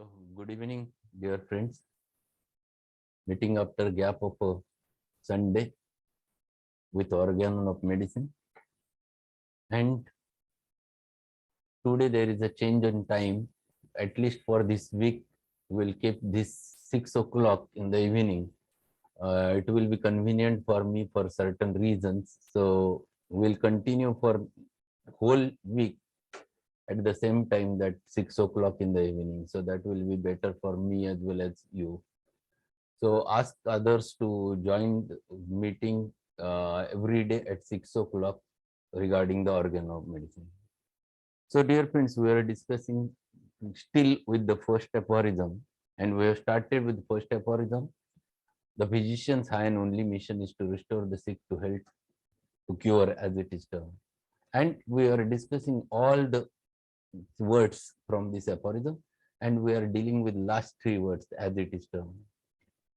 So, good evening, dear friends. Meeting after gap of a Sunday with Organon of medicine. And today there is a change in time. At least for this week, we'll keep this 6 o'clock in the evening. It will be convenient for me for certain reasons. So we'll continue for whole week at the same time, that 6 o'clock in the evening. So that will be better for me as well as you. So ask others to join the meeting every day at 6 o'clock regarding the organ of medicine. So dear friends, we are discussing still with the first aphorism, and we have started with the first aphorism. The physician's high and only mission is to restore the sick to health, to cure, as it is termed. And we are discussing all the words from this aphorism, and we are dealing with last 3 words, as it is termed.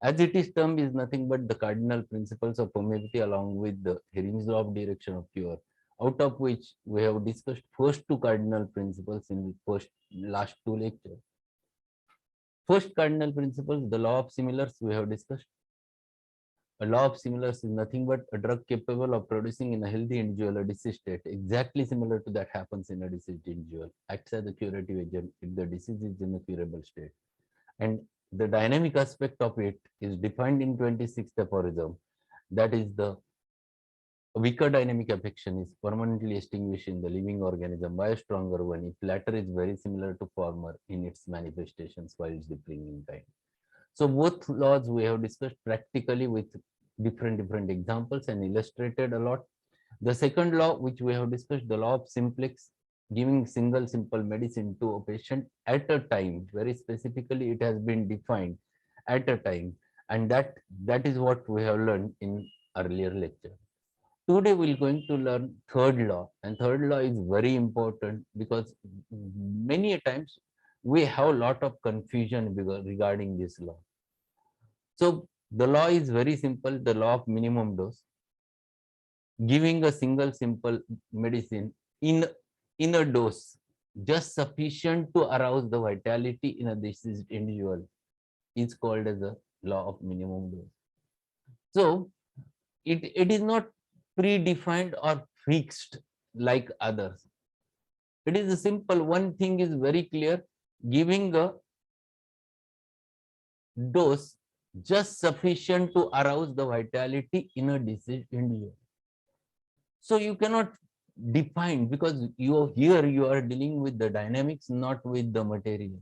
As it is termed is nothing but the cardinal principles of homeopathy along with the Hering's law of direction of cure, out of which we have discussed first 2 cardinal principles in the last 2 lectures. First cardinal principles, the law of similars, we have discussed. A law of similars is nothing but a drug capable of producing in a healthy individual a disease state, exactly similar to that happens in a diseased individual, acts as a curative agent if the disease is in a curable state. And the dynamic aspect of it is defined in 26th aphorism. That is, the weaker dynamic affection is permanently extinguished in the living organism by a stronger one if latter is very similar to former in its manifestations while differing in time. So both laws we have discussed practically with different examples and illustrated a lot. The second law which we have discussed, the law of simplex, giving single simple medicine to a patient at a time. Very specifically it has been defined at a time, and that is what we have learned in earlier lecture. Today we're going to learn third law, and third law is very important because many times we have a lot of confusion regarding this law. So the law is very simple, the law of minimum dose, giving a single simple medicine in a dose just sufficient to arouse the vitality in a diseased individual is called as a law of minimum dose. So it is not predefined or fixed like others. It is a simple, one thing is very clear, giving a dose just sufficient to arouse the vitality in a diseased individual. So you cannot define, because you are dealing with the dynamics, not with the material.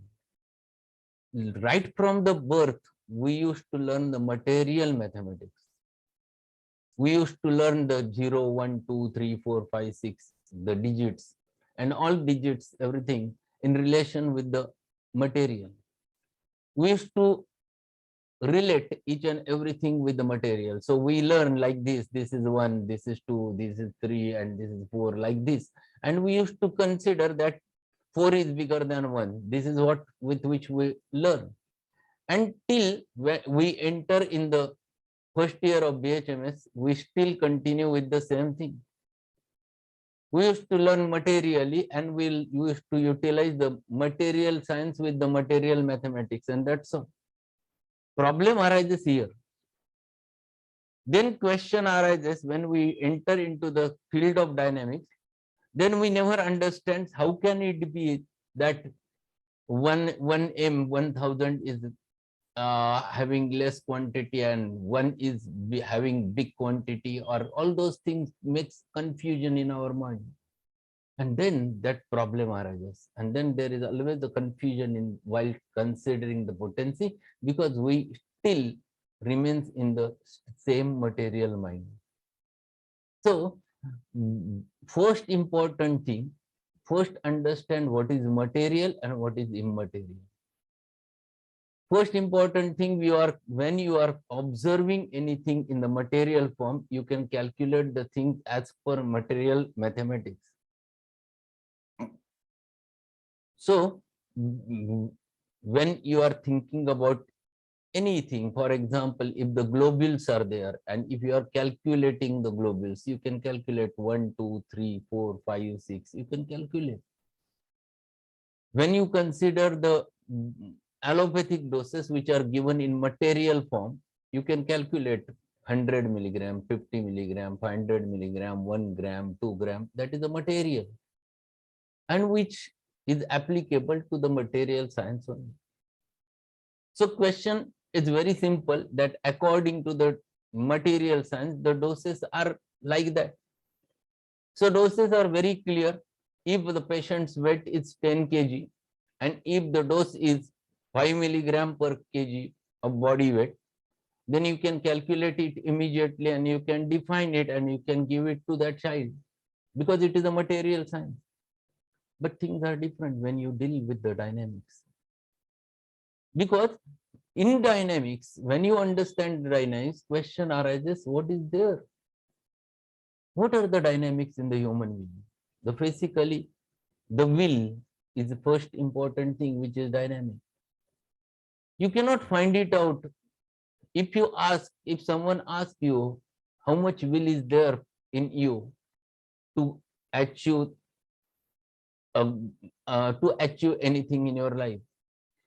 Right from the birth, we used to learn the material mathematics. We used to learn the 0, 1, 2, 3, 4, 5, 6, the digits, and all digits, everything in relation with the material. We used to relate each and everything with the material. So we learn like this is 1, this is 2, this is 3, and this is 4, like this. And we used to consider that 4 is bigger than 1. This is what with which we learn. Until we enter in the first year of VIHMC, we still continue with the same thing. We used to learn materially, and we used to utilize the material science with the material mathematics, and that's all. Problem arises here. Then question arises when we enter into the field of dynamics. Then we never understand how can it be that 1 m 1000 is having less quantity and 1 is having big quantity, or all those things makes confusion in our mind. And then that problem arises, and then there is always the confusion in while considering the potency, because we still remains in the same material mind. So first important thing, first understand what is material and what is immaterial. First important thing, when you are observing anything in the material form, you can calculate the things as per material mathematics. So when you are thinking about anything, for example, if the globules are there, and if you are calculating the globules, you can calculate 1, 2, 3, 4, 5, 6, you can calculate. When you consider the allopathic doses which are given in material form, you can calculate 100 milligram, 50 milligram, 500 milligram, 1 gram, 2 gram. That is the material, and which is applicable to the material science only. So question is very simple, that according to the material science, the doses are like that. So doses are very clear. If the patient's weight is 10 kg and if the dose is 5 milligram per kg of body weight, then you can calculate it immediately and you can define it and you can give it to that child, because it is a material science. But things are different when you deal with the dynamics. Because in dynamics, when you understand dynamics, question arises, what is there? What are the dynamics in the human being? The physically, the will is the first important thing which is dynamic. You cannot find it out. If someone asks you how much will is there in you to achieve anything in your life,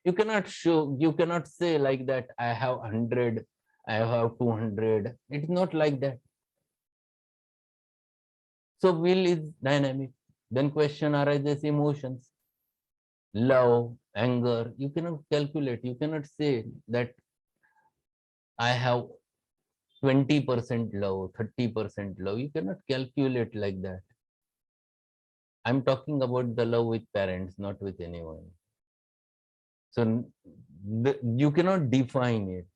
you cannot say like that, I have 100, I have 200. It's not like that. So will is dynamic. Then question arises, emotions, love, anger. You cannot calculate. You cannot say that I have 20% love, 30% love. You cannot calculate like that. I'm talking about the love with parents, not with anyone. So you cannot define it.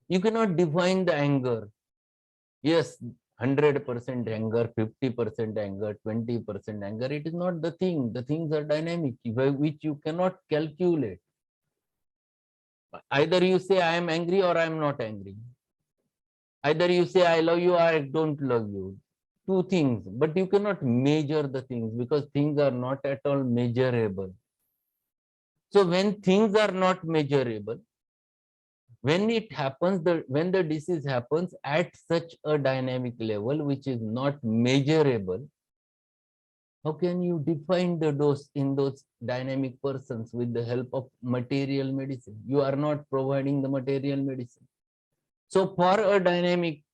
You cannot define the anger. Yes, 100% anger, 50% anger, 20% anger. It is not the thing. The things are dynamic, which you cannot calculate. Either you say I am angry or I am not angry. Either you say I love you or I don't love you. Two things, but you cannot measure the things because things are not at all measurable. So when things are not measurable, when it happens, when the disease happens at such a dynamic level which is not measurable, how can you define the dose in those dynamic persons with the help of material medicine? You are not providing the material medicine. So for a dynamically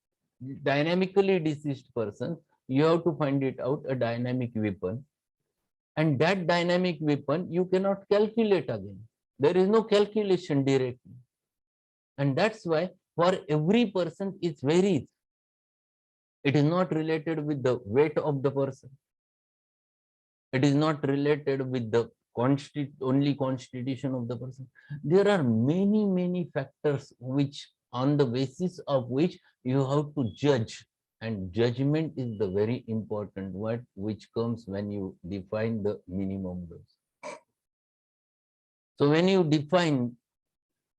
diseased person, you have to find it out a dynamic weapon. And that dynamic weapon, you cannot calculate again. There is no calculation directly. And that's why for every person it varies. It is not related with the weight of the person. It is not related with the only constitution of the person. There are many, many factors which, on the basis of which you have to judge. And judgment is the very important word which comes when you define the minimum dose. So when you define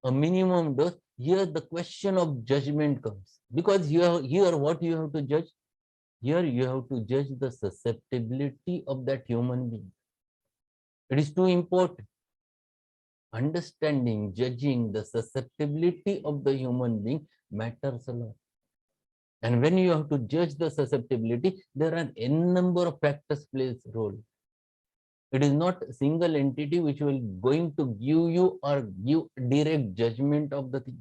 a minimum dose, here the question of judgment comes. Because here what you have to judge? Here you have to judge the susceptibility of that human being. It is too important. Understanding, judging the susceptibility of the human being matters a lot. And when you have to judge the susceptibility, there are n number of factors plays role. It is not a single entity which will going to give you or give direct judgment of the thing.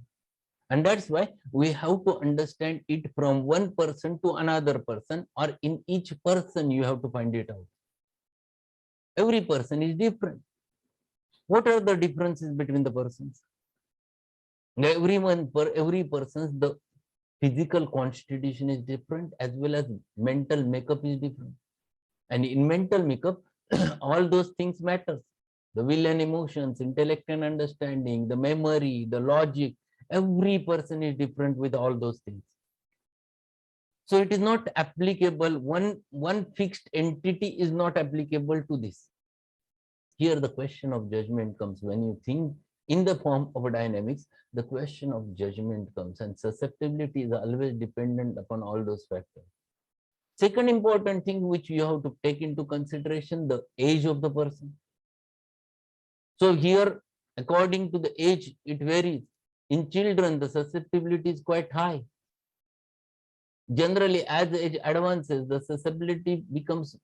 And that's why we have to understand it from one person to another person, or in each person you have to find it out. Every person is different. What are the differences between the persons? Every person's the physical constitution is different, as well as mental makeup is different. And in mental makeup, all those things matter. The will and emotions, intellect and understanding, the memory, the logic, every person is different with all those things. So it is not applicable, one fixed entity is not applicable to this. Here the question of judgment comes. When you think in the form of dynamics, the question of judgment comes, and susceptibility is always dependent upon all those factors. Second important thing which you have to take into consideration, the age of the person. So here, according to the age, it varies. In children, the susceptibility is quite high. Generally, as age advances, the susceptibility becomes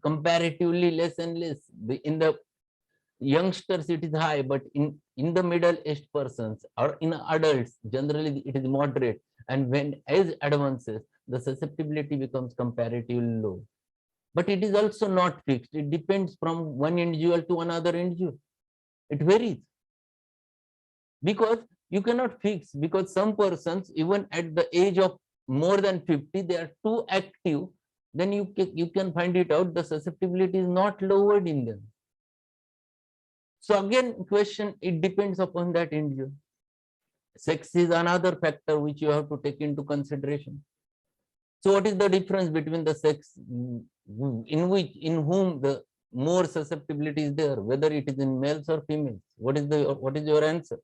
comparatively less and less. In the youngsters it is high, but in the middle-aged persons or in adults, generally it is moderate. And when age advances, the susceptibility becomes comparatively low. But it is also not fixed. It depends from one individual to another individual. It varies. Because you cannot fix, because some persons, even at the age of more than 50, they are too active, then you can find it out, the susceptibility is not lowered in them. So again, question, it depends upon that individual. Sex is another factor which you have to take into consideration. So what is the difference between the sex in whom the more susceptibility is there, whether it is in males or females? What is your answer?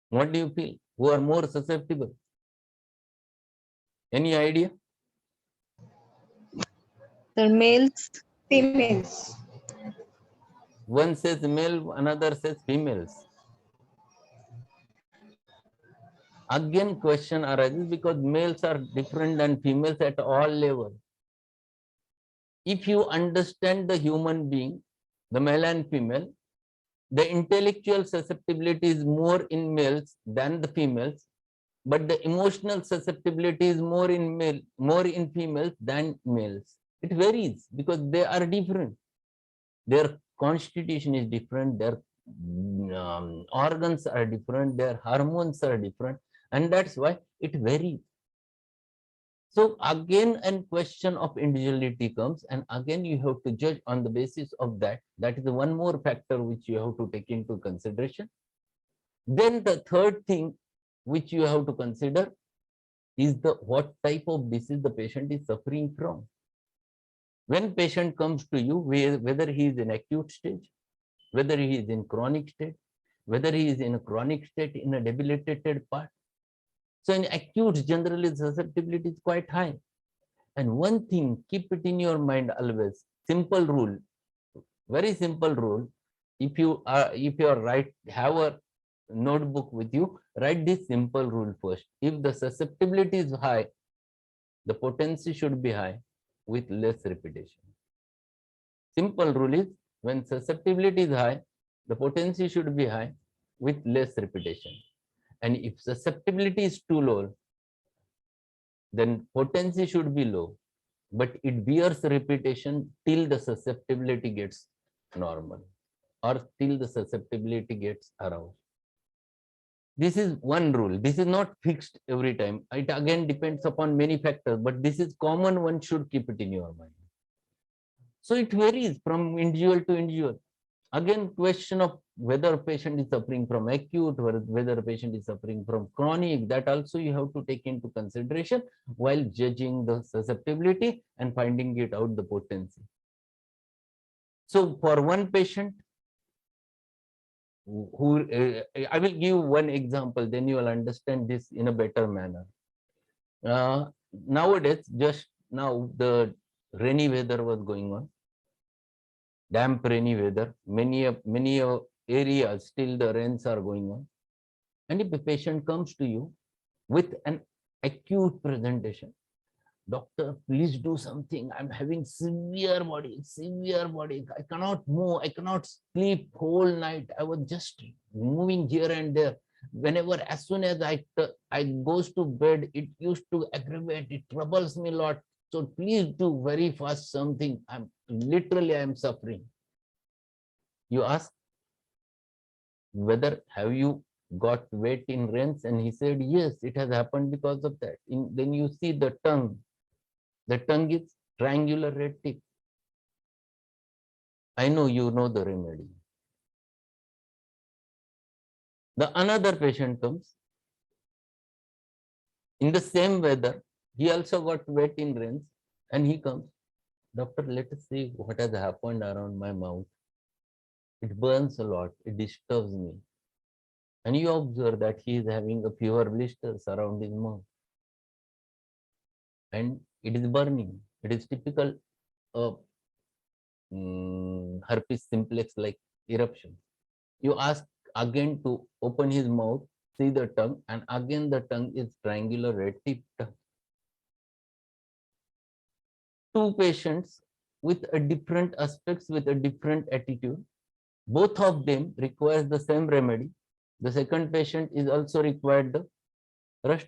What do you feel? Who are more susceptible? Any idea? The males, females. One says male, another says females. Again, question arises because males are different than females at all levels. If you understand the human being, the male and female, the intellectual susceptibility is more in males than the females, but the emotional susceptibility is more in females than males. It varies because they are different. Their constitution is different, their organs are different, their hormones are different, and that's why it varies. So again, a question of individuality comes, and again you have to judge on the basis of that. That is one more factor which you have to take into consideration. Then the third thing which you have to consider is what type of disease the patient is suffering from. When patient comes to you, whether he is in acute stage, whether he is in chronic state, whether he is in a chronic state in a debilitated part. So in acute, generally the susceptibility is quite high. And one thing, keep it in your mind always, simple rule, very simple rule. If you have a notebook with you, write this simple rule first. If the susceptibility is high, the potency should be high with less repetition. Simple rule is, when susceptibility is high, the potency should be high with less repetition. And if susceptibility is too low, then potency should be low, but it bears repetition till the susceptibility gets normal or till the susceptibility gets aroused. This is one rule. This is not fixed every time. It again depends upon many factors, but this is common. One should keep it in your mind. So it varies from individual to individual. Again, question of whether a patient is suffering from acute or whether a patient is suffering from chronic, that also you have to take into consideration while judging the susceptibility and finding it out the potency. So for one patient, I will give one example, then you will understand this in a better manner. Nowadays, just now the rainy weather was going on, damp rainy weather, many areas still the rains are going on. And if a patient comes to you with an acute presentation, doctor, please do something. I'm having severe body. I cannot move. I cannot sleep whole night. I was just moving here and there. Whenever, as soon as I goes to bed, it used to aggravate. It troubles me a lot. So please do very fast something. I'm suffering. You ask whether have you got wet in rains, and he said yes, it has happened because of that. Then you see the tongue. The tongue is triangular red tip. I know you know the remedy. The another patient comes in the same weather. He also got wet in rains, and he comes, doctor, let us see what has happened around my mouth. It burns a lot. It disturbs me. And you observe that he is having a fever blisters around his mouth. And it is burning. It is typical herpes simplex like eruption. You ask again to open his mouth, see the tongue, and again the tongue is triangular red tip tongue. Two patients, with a different aspects, with a different attitude. Both of them requires the same remedy. The second patient is also required the rest.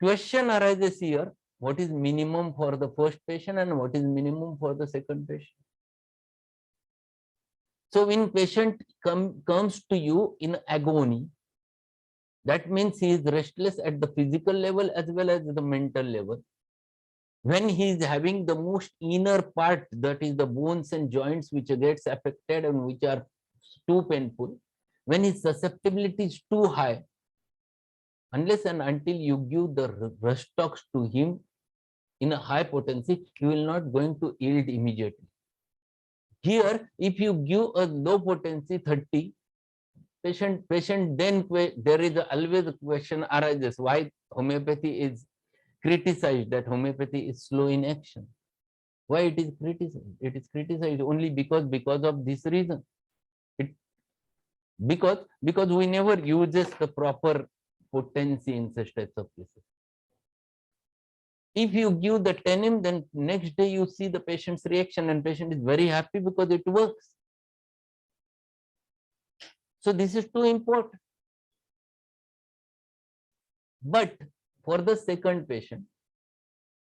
Question arises here, what is minimum for the first patient and what is minimum for the second patient? So when patient comes to you in agony, that means he is restless at the physical level as well as the mental level. When he is having the most inner part, that is the bones and joints which gets affected and which are too painful, when his susceptibility is too high, unless and until you give the restox to him in a high potency, he will not going to yield immediately. Here, if you give a low potency 30, patient then there is always a question arises why homeopathy is criticized, that homeopathy is slow in action. Why it is criticized? It is criticized only because of this reason. Because we never uses the proper potency in such types of cases. If you give the 10M, then next day you see the patient's reaction and patient is very happy because it works. So this is too important. But for the second patient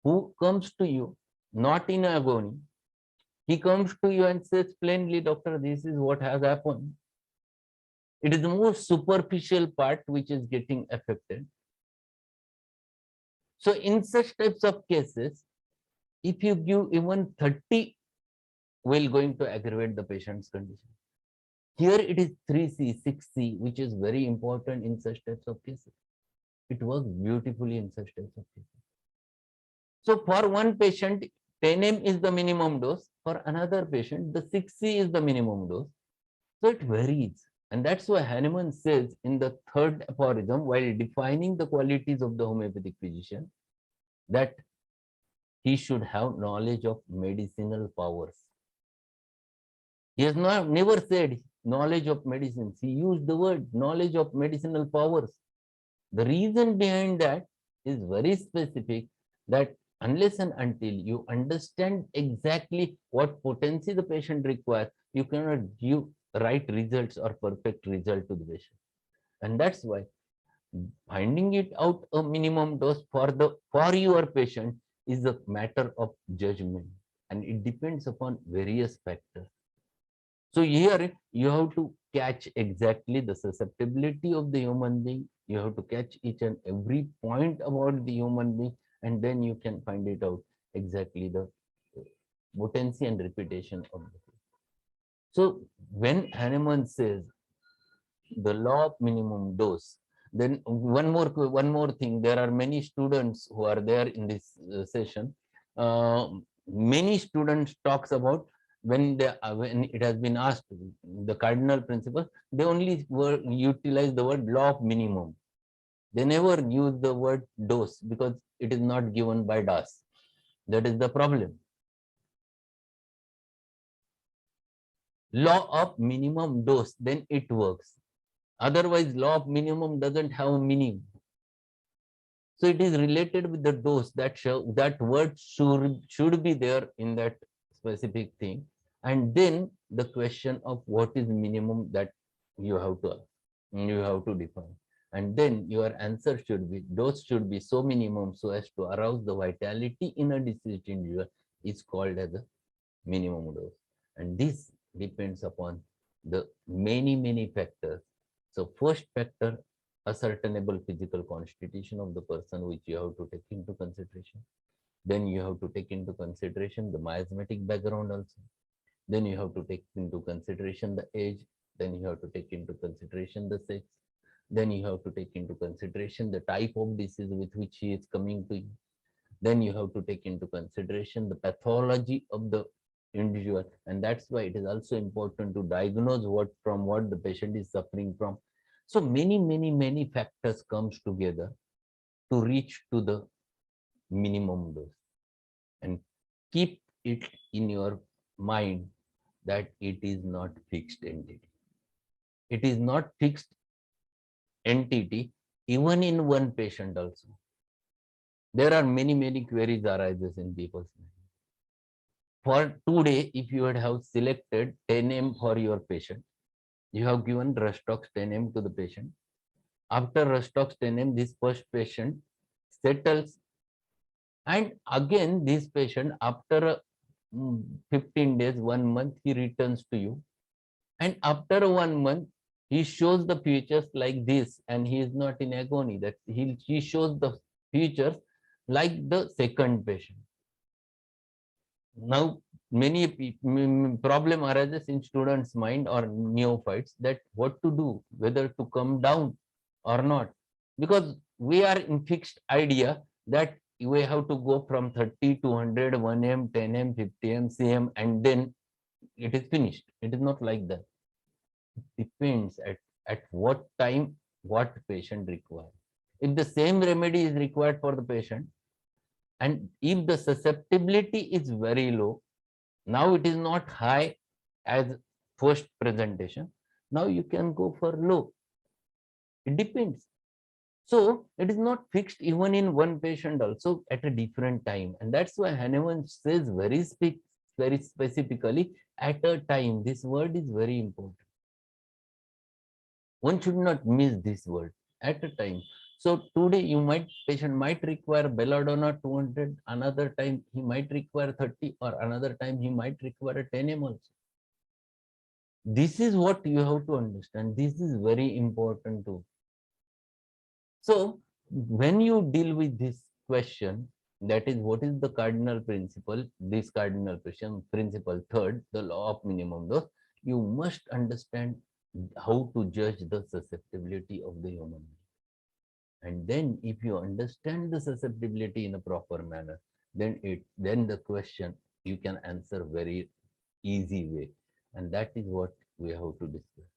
who comes to you not in agony, he comes to you and says plainly, doctor, this is what has happened. It is the most superficial part which is getting affected. So in such types of cases, if you give even 30, will going to aggravate the patient's condition. Here it is 3C, 6C, which is very important in such types of cases. It works beautifully in such types of cases. So for one patient, 10M is the minimum dose. For another patient, the 6C is the minimum dose. So it varies. And that's why Hahnemann says in the third aphorism, while defining the qualities of the homeopathic physician, that he should have knowledge of medicinal powers. He has never said knowledge of medicines. He used the word knowledge of medicinal powers. The reason behind that is very specific, that unless and until you understand exactly what potency the patient requires, you cannot give right results or perfect result to the patient. And that's why finding it out a minimum dose for your patient is a matter of judgment, and it depends upon various factors. So here you have to catch exactly the susceptibility of the human being. You have to catch each and every point about the human being, and then you can find it out exactly the potency and repetition of the thing. So when Hahnemann says the law of minimum dose, then one more thing, there are many students who are there in this session. Many students talks about when it has been asked the cardinal principles, they only utilize the word law of minimum. They never use the word dose because it is not given by DAS. That is the problem. Law of minimum dose, then it works. Otherwise, law of minimum doesn't have meaning. So it is related with the dose, that word should be there in that specific thing. And then the question of what is minimum, that you have to define. And then your answer should be, dose should be so minimum so as to arouse the vitality in a diseased individual, is called as a minimum dose. And this depends upon the many factors. So first factor, ascertainable physical constitution of the person, which you have to take into consideration. Then you have to take into consideration the miasmatic background also. Then you have to take into consideration the age. Then you have to take into consideration the sex. Then you have to take into consideration the type of disease with which he is coming to you. Then you have to take into consideration the pathology of the individual. And that's why it is also important to diagnose what the patient is suffering from. So many factors comes together to reach to the minimum dose. And keep it in your mind that it is not fixed entity. It is not fixed entity even in one patient also. There are many queries arises in people's mind. for today, if you would have selected 10 m for your patient, you have given Rustox 10 m to the patient. After Rustox 10 m, this first patient settles, and again this patient after 15 days, 1 month, he returns to you, and after 1 month he shows the features like this, and he is not in agony. That he shows the features like the second patient. Now many problem arises in students' mind or neophytes, that what to do, whether to come down or not, because we are in fixed idea that we have to go from 30 to 100, 1 m, 10 m, 50 m, cm, and then it is finished. It is not like that. It depends at what time what patient requires. If the same remedy is required for the patient, and if the susceptibility is very low, now it is not high as first presentation, now you can go for low. It depends. So it is not fixed even in one patient also at a different time. And that's why Hahnemann says very specifically at a time. This word is very important. One should not miss this word, at a time. So today patient might require belladonna 200, another time he might require 30, or another time he might require 10 m also. This is what you have to understand. This is very important too. So when you deal with this question, that is what is the cardinal principle, this cardinal principle third, the law of minimum dose, you must understand how to judge the susceptibility of the human being. And then if you understand the susceptibility in a proper manner, then the question you can answer very easy way. And that is what we have to discuss.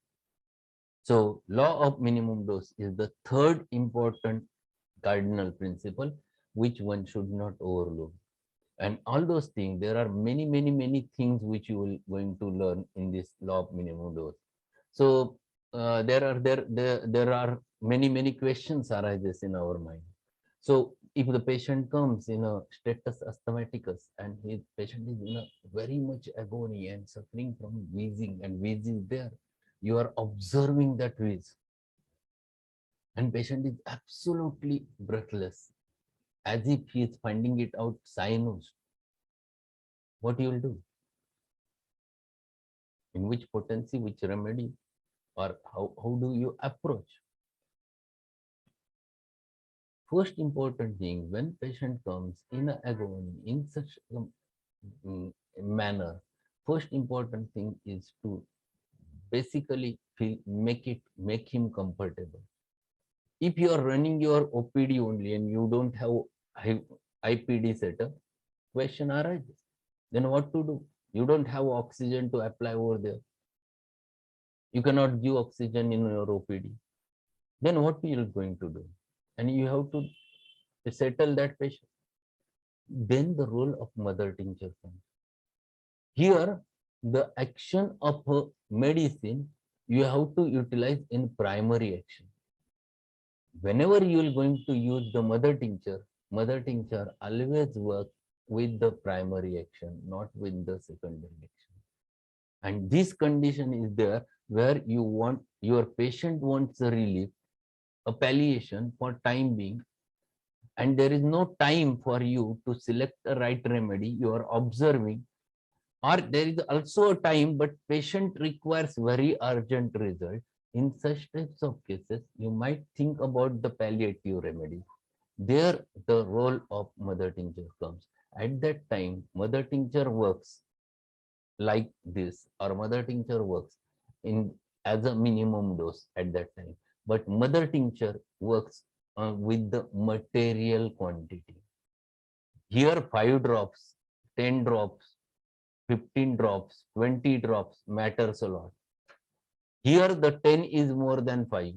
So law of minimum dose is the third important cardinal principle which one should not overlook. And all those things, there are many things which you will going to learn in this law of minimum dose. So there are many questions arises in our mind. So if the patient comes in a status asthmaticus and his patient is in a very much agony and suffering from wheezing, and wheeze is there, you are observing that wheeze, and patient is absolutely breathless, as if he is finding it out sinus. What you will do? In which potency, which remedy, or how do you approach? First important thing, when patient comes in a agony in such a manner, first important thing is to basically make him comfortable. If you are running your OPD only and you don't have IPD setup, question arises. Then what to do? You don't have oxygen to apply over there. You cannot give oxygen in your OPD. Then what you are going to do? And you have to settle that patient. Then the role of mother tincture comes. Here, the action of medicine you have to utilize in primary action. Whenever you are going to use the mother tincture always works with the primary action, not with the secondary action. And this condition is there where your patient wants a relief, a palliation for time being, and there is no time for you to select the right remedy. You are observing, or there is also a time, but patient requires very urgent result. In such types of cases, you might think about the palliative remedy. There, the role of mother tincture comes. At that time, mother tincture works like this, or mother tincture works in as a minimum dose at that time. But mother tincture works with the material quantity. Here, 5 drops, 10 drops, 15 drops, 20 drops matters a lot. Here, the 10 is more than 5,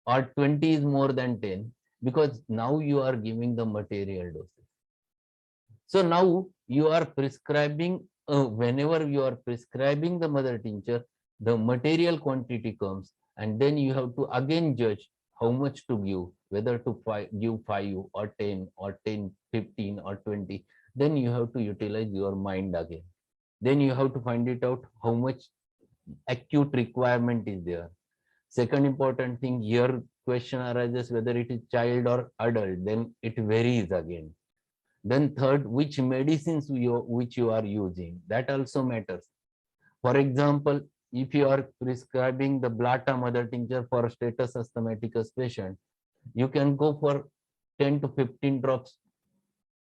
or 20 is more than 10, because now you are giving the material doses. So now you are prescribing, whenever you are prescribing the mother tincture, the material quantity comes, and then you have to again judge how much to give, whether to give 5 or 10 or 10, 15 or 20. then you have to utilize your mind again. Then you have to find it out how much acute requirement is there. Second important thing, here question arises whether it is child or adult, then it varies again. Then third, which medicines which you are using, that also matters. For example, if you are prescribing the Blata mother tincture for status asthmaticus patient, you can go for 10 to 15 drops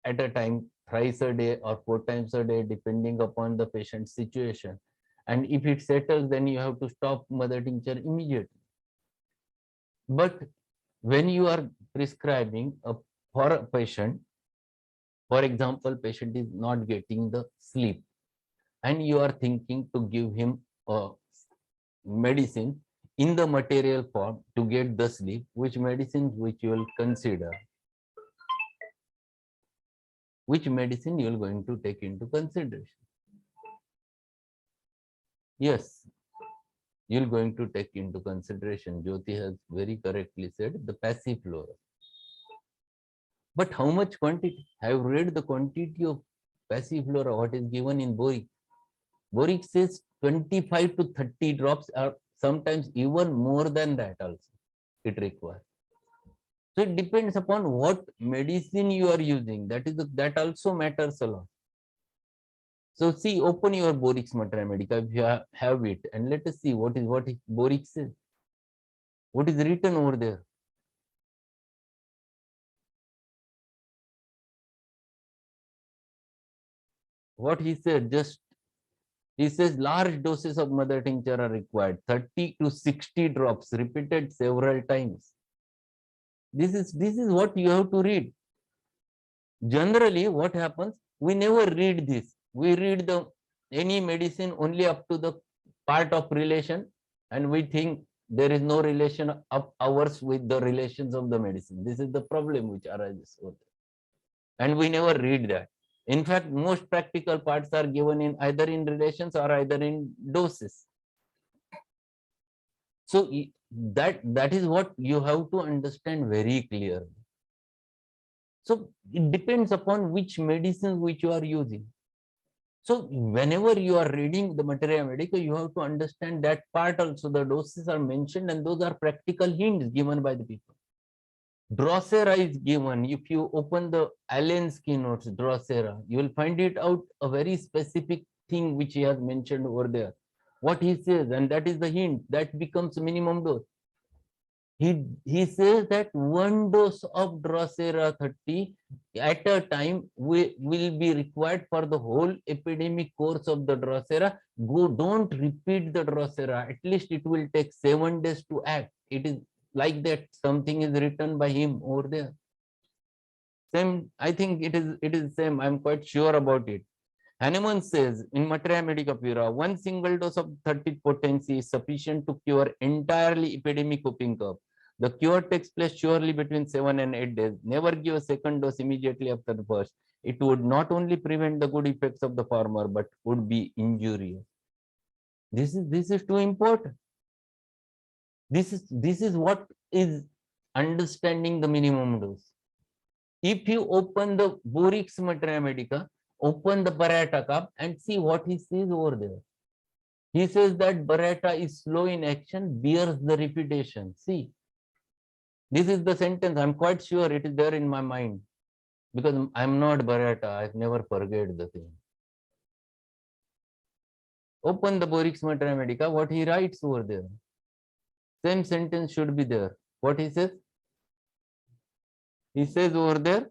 at a time, thrice a day or 4 times a day, depending upon the patient's situation. And if it settles, then you have to stop mother tincture immediately. But when you are prescribing for a patient, for example, patient is not getting the sleep, and you are thinking to give him a medicine in the material form to get the sleep, which medicines which you will consider? Which medicine you are going to take into consideration? Yes, you're going to take into consideration. Jyoti has very correctly said the passiflora. But how much quantity? I have read the quantity of passiflora, what is given in boric. Boric says 25 to 30 drops, or sometimes even more than that also it requires. So it depends upon what medicine you are using. That also matters a lot. So see, open your Borix Materia Medica if you have it, and let us see what is Borix says. What is written over there? What he said, just he says large doses of mother tincture are required, 30 to 60 drops, repeated several times. This is what you have to read. Generally, what happens? We never read this. We read any medicine only up to the part of relation, and we think there is no relation of ours with the relations of the medicine. This is the problem which arises. And we never read that. In fact, most practical parts are given in either in relations or either in doses. So that is what you have to understand very clearly. So it depends upon which medicine which you are using. So whenever you are reading the Materia Medica, you have to understand that part also. The doses are mentioned, and those are practical hints given by the people. Drosera is given. If you open the Allen's keynotes, Drosera, you will find it out a very specific thing which he has mentioned over there. What he says, and that is the hint, that becomes minimum dose. He says that one dose of Drosera 30 at a time will be required for the whole epidemic course of the Drosera. Don't repeat the Drosera. At least it will take 7 days to act. It is like that. Something is written by him over there. Same, I think it is same. I'm quite sure about it. Hahnemann says in Materia Medica Pura, one single dose of 30 potency is sufficient to cure entirely epidemic whooping cough. The cure takes place surely between 7 and 8 days. Never give a second dose immediately after the first. It would not only prevent the good effects of the former, but would be injurious. This is too important. This is what is understanding the minimum dose. If you open the Borix Materia Medica, open the Barata cup and see what he says over there. He says that Barata is slow in action, bears the reputation. See, this is the sentence. I'm quite sure it is there in my mind because I'm not Barata. I've never forget the thing. Open the Borix Materia Medica, what he writes over there. Same sentence should be there. What he says? He says over there,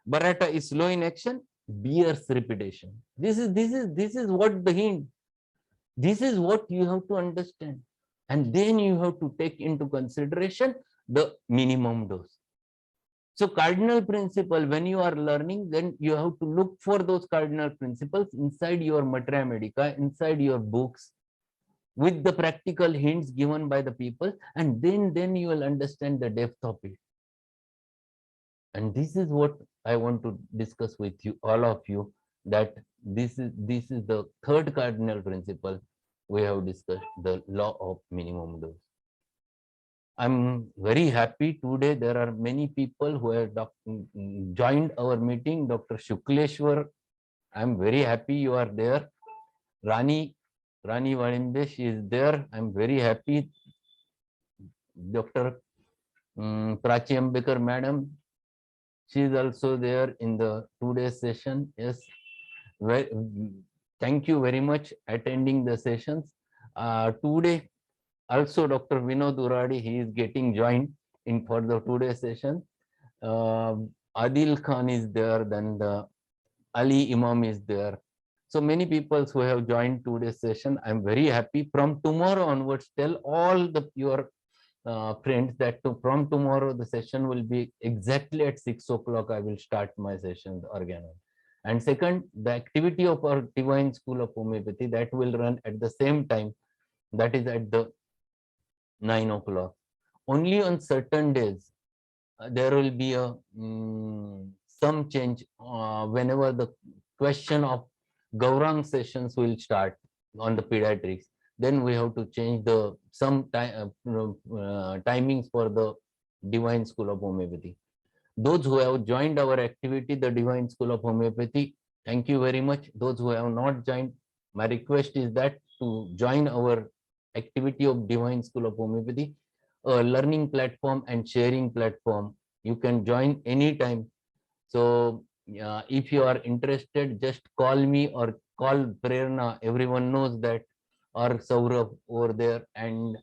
Barata is slow in action, bears reputation. This is what the hint. This is what you have to understand. And then you have to take into consideration the minimum dose. So cardinal principle, when you are learning, then you have to look for those cardinal principles inside your Materia Medica, inside your books, with the practical hints given by the people, and then you will understand the depth of it. And this is what I want to discuss with you, all of you, that this is the third cardinal principle we have discussed, the law of minimum dose. I'm very happy today. There are many people who have joined our meeting. Dr. Shukleshwar, I'm very happy you are there. Rani Valimbesh is there. I'm very happy. Dr. Prachi Ambekar Madam, she is also there in the today's session. Yes, well, thank you very much attending the sessions. Today, also Dr. Vinod Uradi, he is getting joined in for the today's session. Adil Khan is there, then the Ali Imam is there. So many people who have joined today's session. I'm very happy. From tomorrow onwards, tell all your friends that from tomorrow the session will be exactly at 6 o'clock. I will start my session, Organon. And second, the activity of our Divine School of Homeopathy that will run at the same time, that is at the 9 o'clock. Only on certain days there will be a some change whenever the question of Gaurang sessions will start on the pediatrics. Then we have to change the some time timings for the Divine School of Homeopathy. Those who have joined our activity, the Divine School of Homeopathy, thank you very much. Those who have not joined, my request is that to join our activity of Divine School of Homeopathy, a learning platform and sharing platform. You can join anytime. So if you are interested, just call me or call Prerna. Everyone knows that, or Saurabh over there, and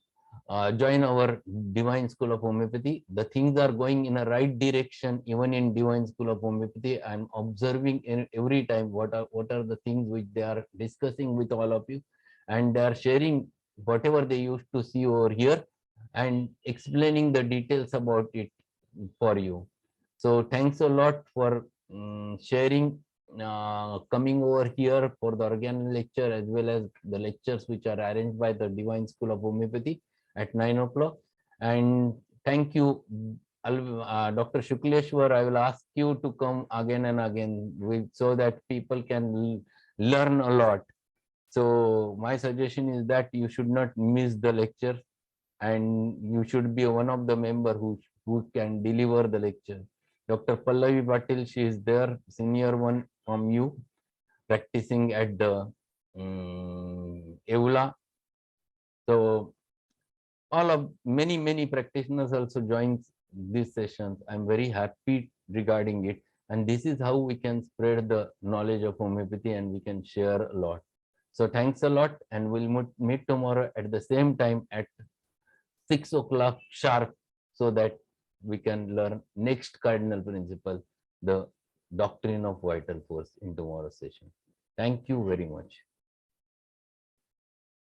join our Divine School of Homeopathy. The things are going in a right direction, even in Divine School of Homeopathy. I'm observing in every time what are the things which they are discussing with all of you, and they are sharing whatever they used to see over here and explaining the details about it for you. So thanks a lot for sharing, coming over here for the Organon lecture as well as the lectures which are arranged by the Divine School of Homeopathy at 9 o'clock. And thank you, Dr. Shukleshwar. I will ask you to come again and again so that people can learn a lot. So my suggestion is that you should not miss the lecture, and you should be one of the member who can deliver the lecture. Dr. Pallavi Patil, she is there, senior one from you, practicing at the EULA. So all of many practitioners also join these sessions. I'm very happy regarding it, and this is how we can spread the knowledge of homeopathy and we can share a lot. So thanks a lot, and we'll meet tomorrow at the same time at 6 o'clock sharp, so that we can learn next cardinal principle, the doctrine of vital force, in tomorrow's session. Thank you very much.